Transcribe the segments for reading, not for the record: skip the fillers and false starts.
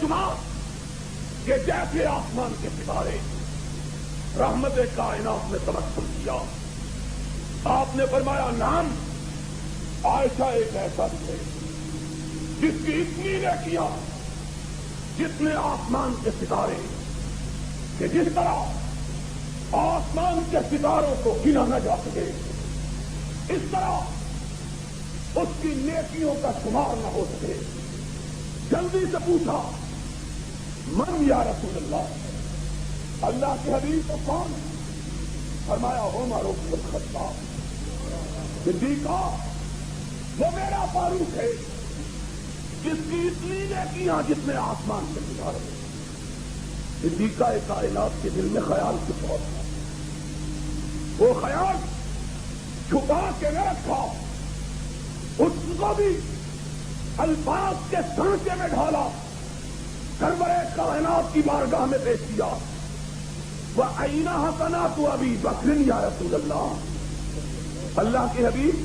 شمار کہ جیسے آسمان کے ستارے رحمت کائنات میں تمثل کیا. آپ نے فرمایا نام عائشہ ایک ایسا بھی ہے جس کی اتنی نیکیاں جتنے آسمان کے ستارے کہ جس طرح آسمان کے ستاروں کو گنا نہ جا سکے اس طرح اس کی نیکیوں کا شمار نہ ہو سکے. جلدی سے پوچھا من یا رسول اللہ, اللہ کے حبیب کو کون؟ فرمایا عمر بن الخطاب. صدیقہ وہ میرا فاروق ہے جس کی اتنی نیکیاں جتنے آسمان کے ستارے. صدیقہ کائنات کے دل میں خیال کچھ اور تھا. وہ خیال چھپا کے نہ رکھا, اس کو بھی الفاظ کے سانچے میں ڈھالا, سرور کائنات کی بارگاہ میں پیش کیا. وَأَيْنَ حَسَنَاتُ أَبِي بَكْرٍ یا رسول اللہ, اللہ کے حبیب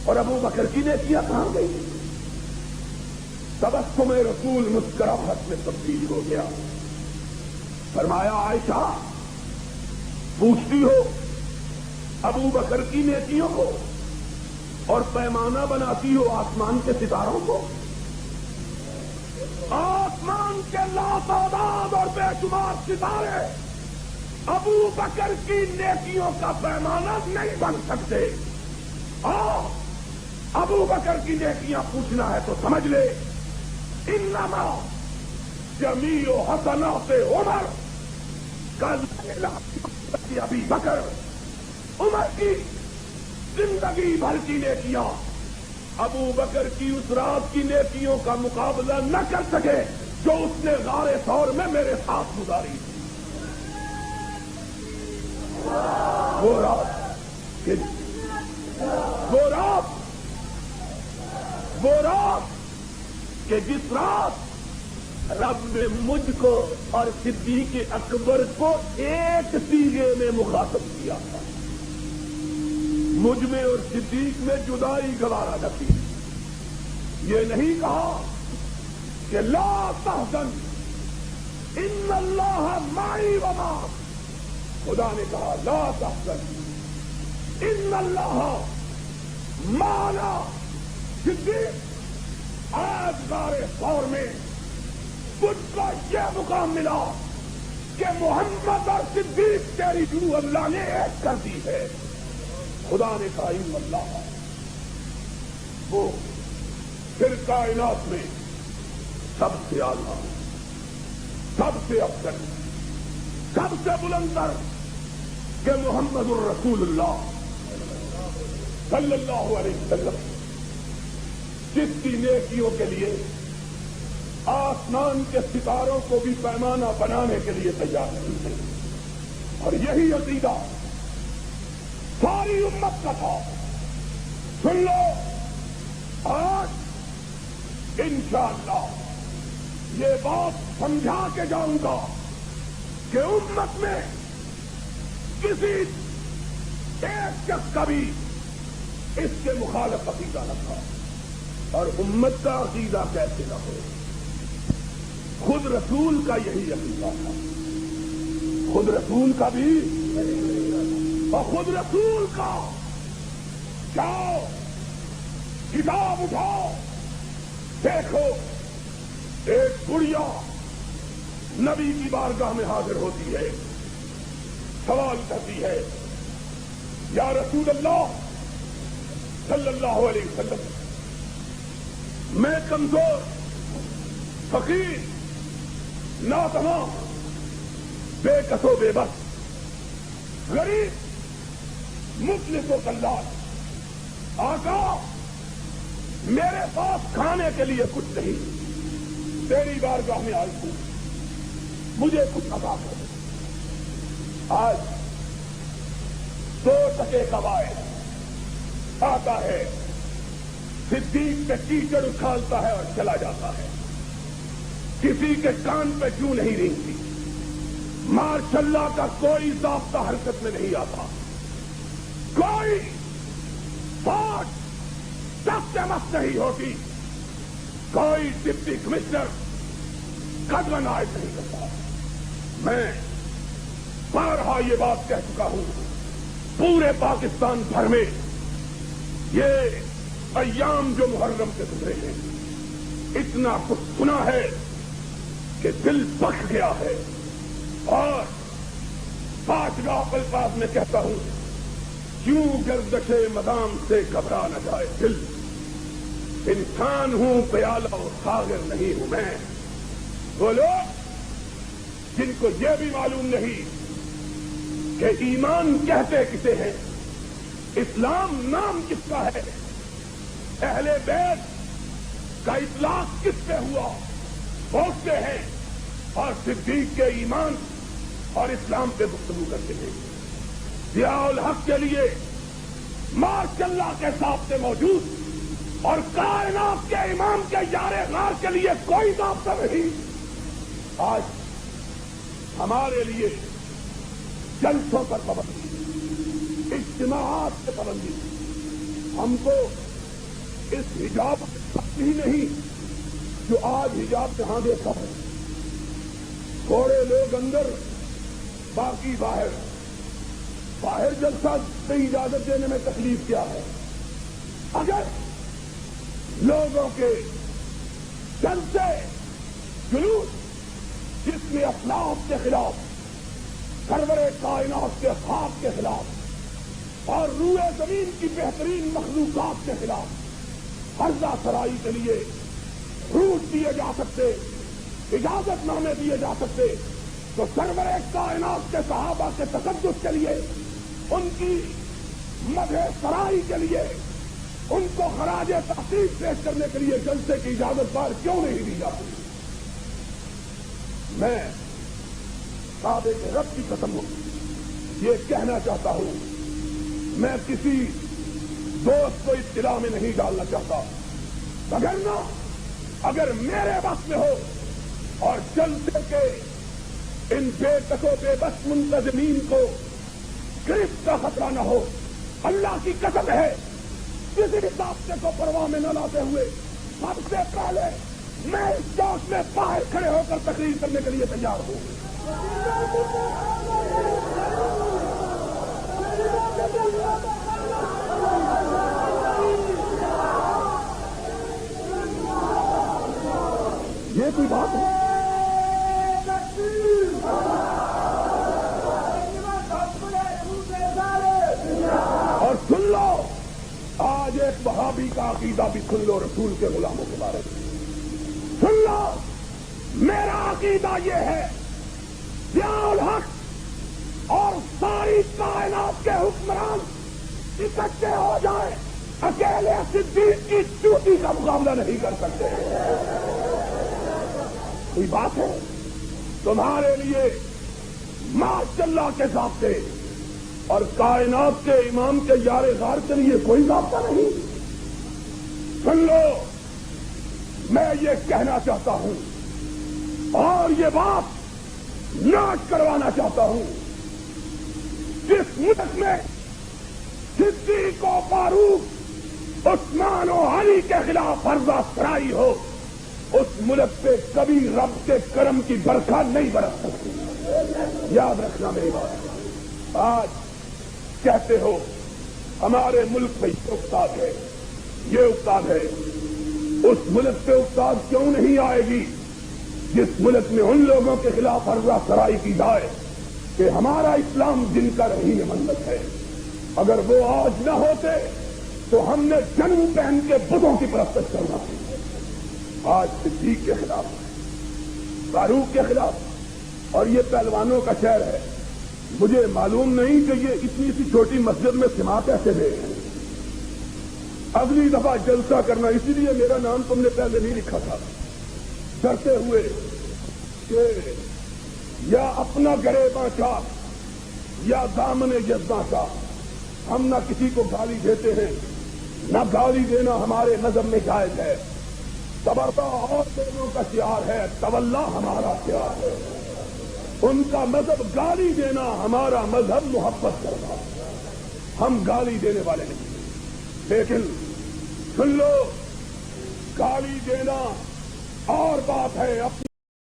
اور ابو بکر کی نیکیاں کہاں گئی؟ تبسم رسول مسکراہٹ میں تبدیل ہو گیا. فرمایا عائشہ پوچھتی ہو ابو بکر کی نیکیوں کو اور پیمانہ بناتی ہو آسمان کے ستاروں کو. آسمان کے لاتعداد اور بے شمار ستارے ابو بکر کی نیکیوں کا پیمانہ نہیں بن سکتے. ابو بکر کی نیکیاں پوچھنا ہے تو سمجھ لے انما جمیع حسنات عمر کل ابی بکر. عمر کی زندگی بھر کی نیکیاں ابو بکر کی اس رات کی نیکیوں کا مقابلہ نہ کر سکے جو اس نے غار ثور میں میرے ساتھ گزاری. وہ رات کہ جس رات رب نے مجھ کو اور صدیق اکبر کو ایک سیغے میں مخاطب کیا تھا. مجھ میں اور صدیق میں جدائی گوارا نہ تھی. یہ نہیں کہا کہ لا تحزن ان اللہ معی و معک. خدا نے کہا لا تحزن ان اللہ معنا. صدیق آج غار ثور میں تجھ کو یہ مقام ملا کہ محمد اور صدیق تیری روح اللہ نے ایک کر دی ہے. خدا نے کہا ان اللہ, وہ پھر کائنات میں سب سے اعلیٰ, سب سے افضل, سب سے بلندر کہ محمد الرسول اللہ صلی اللہ علیہ وسلم جس کی نیکیوں کے لیے آسمان کے ستاروں کو بھی پیمانہ بنانے کے لیے تیار نہیں ہے. اور یہی عقیدہ ساری امت کا تھا. سن لو آج انشاءاللہ یہ بات سمجھا کے جاؤں گا کہ امت میں کسی ایک شخص کا بھی اس کے مخالف عقیدہ نہ تھا. اور امت کا عقیدہ کیسے نہ ہو؟ خود رسول کا یہی عقیدہ تھا. خود رسول کا بھی اور خود رسول کا. جاؤ کتاب اٹھاؤ دیکھو, ایک گڑیا نبی کی بارگاہ میں حاضر ہوتی ہے, سوال کرتی ہے یا رسول اللہ صلی اللہ علیہ وسلم, میں کمزور, فقیر, ناتمام, بے کس و بے بس, غریب, مفلس و دلال. آقا میرے پاس کھانے کے لیے کچھ نہیں, تیری بارگاہ میں آئی ہوں, مجھے کچھ عطا کر. آج 2 ٹکے کا واحد آتا ہے, صدیق پہ کیچڑ اچھالتا ہے اور چلا جاتا ہے. کسی کے کان پہ کیوں نہیں رینگتی؟ ماشاء اللہ کا کوئی ضابطہ حرکت میں نہیں آتا, کوئی بات دست مست نہیں ہوتی, کوئی ڈپٹی کمشنر قدغن عائد نہیں کرتا. میں بارہا یہ بات کہہ چکا ہوں. پورے پاکستان بھر میں یہ ایام جو محرم کے گزرے ہیں اتنا کچھ سنا ہے کہ دل بک گیا ہے. اور پانچگاہ الفاظ میں کہتا ہوں کیوں گردش مدام سے گھبرا نہ جائے دل. انسان ہوں پیالہ اور ساغر نہیں ہوں میں. وہ لوگ جن کو یہ بھی معلوم نہیں کہ ایمان کہتے کسے ہیں, اسلام نام کس کا ہے, اہل بیت کا اطلاق کس پہ ہوا, پہنچتے ہیں اور صدیق کے ایمان اور اسلام پہ گفتگو کرتے ہیں. ضیاء الحق کے لیے ماشاء اللہ کے ساتھ موجود اور کائنات کے امام کے یار غار کے لیے کوئی ضابطہ نہیں. آج ہمارے لیے جلسوں پر پابندی, اجتماعات سے پابندی. ہم کو اس حجاب ہی نہیں جو آج حجاب جہاں دیکھا ہے, تھوڑے لوگ اندر باقی باہر. باہر جلسہ سے اجازت دینے میں تکلیف کیا ہے؟ اگر لوگوں کے جلسے جلوس جس میں اسلاف کے خلاف, سرور کائنات کے خواب کے خلاف اور روئے زمین کی بہترین مخلوقات کے خلاف عرضہ سرائی کے لیے روٹ دیے جا سکتے, اجازت نامے دیے جا سکتے, تو سرور کائنات کے صحابہ کے تقدس کے لیے, ان کی مدح سرائی کے لیے, ان کو خراج تحسین پیش کرنے کے لیے جلسے کی اجازت بار کیوں نہیں دی جاتی؟ میں کعبے کے رب کی قسم یہ کہنا چاہتا ہوں, میں کسی دوست کو اطلاع میں نہیں ڈالنا چاہتا, وگرنہ اگر میرے وقت میں ہو اور جلسے کے ان بے تک و بے بس منتظمین کو گرفت کا خطرہ نہ ہو, اللہ کی قسم ہے کسی ضابطے کو پرواہ میں نہ لاتے ہوئے سب سے پہلے میں اس جوش میں باہر کھڑے ہو کر تقریر کرنے کے لیے تیار ہوں. یہ کوئی بات ہے؟ اور سن لو, آج ایک وہابی کا عقیدہ بھی سن لو رسول کے غلاموں کے بارے میں. سن لو, میرا عقیدہ یہ ہے ضیاء الحق اور ساری کائنات کے حکمران اکٹھے ہو جائیں, اکیلے صدیق کی چوٹی کا مقابلہ نہیں کر سکتے. کوئی بات ہے؟ تمہارے لیے ماشاء اللہ کے ضابطے اور کائنات کے امام کے یار غار کے لیے کوئی ضابطہ نہیں. سن لو, میں یہ کہنا چاہتا ہوں اور یہ بات نوٹ کروانا چاہتا ہوں, جس ملک میں صدیق و فاروق, عثمان و علی کے خلاف عرضہ سرائی ہو, اس ملک پہ کبھی رب کے کرم کی برکھا نہیں برس سکتی. یاد رکھنا میری بات. آج کہتے ہو ہمارے ملک میں یہ افتاد ہے, یہ افتاد ہے. اس ملک پہ افتاد کیوں نہیں آئے گی جس ملک میں ان لوگوں کے خلاف عرضہ سرائی کی جائے کہ ہمارا اسلام جن کا رہی منت ہے. اگر وہ آج نہ ہوتے تو ہم نے جنم پہن کے بتوں کی پرستش کرنا تھی. آج صدیق کے خلاف, فاروق کے خلاف, اور یہ پہلوانوں کا شہر ہے. مجھے معلوم نہیں کہ یہ اتنی سی چھوٹی مسجد میں سما کیسے دے. اگلی دفعہ جلسہ کرنا, اسی لیے میرا نام تم نے پہلے نہیں لکھا تھا, ڈرتے ہوئے کہ یا اپنا گریباں چاک یا دامن جذبہ چاک. ہم نہ کسی کو گالی دیتے ہیں, نہ گالی دینا ہمارے نظم میں جائز ہے. تبرتا اور لوگوں کا شعار ہے, تولا ہمارا شعار ہے. ان کا مذہب گالی دینا, ہمارا مذہب محبت کرنا. ہم گالی دینے والے نہیں. لیکن سن لو, گالی دینا اور بات ہے, اپنی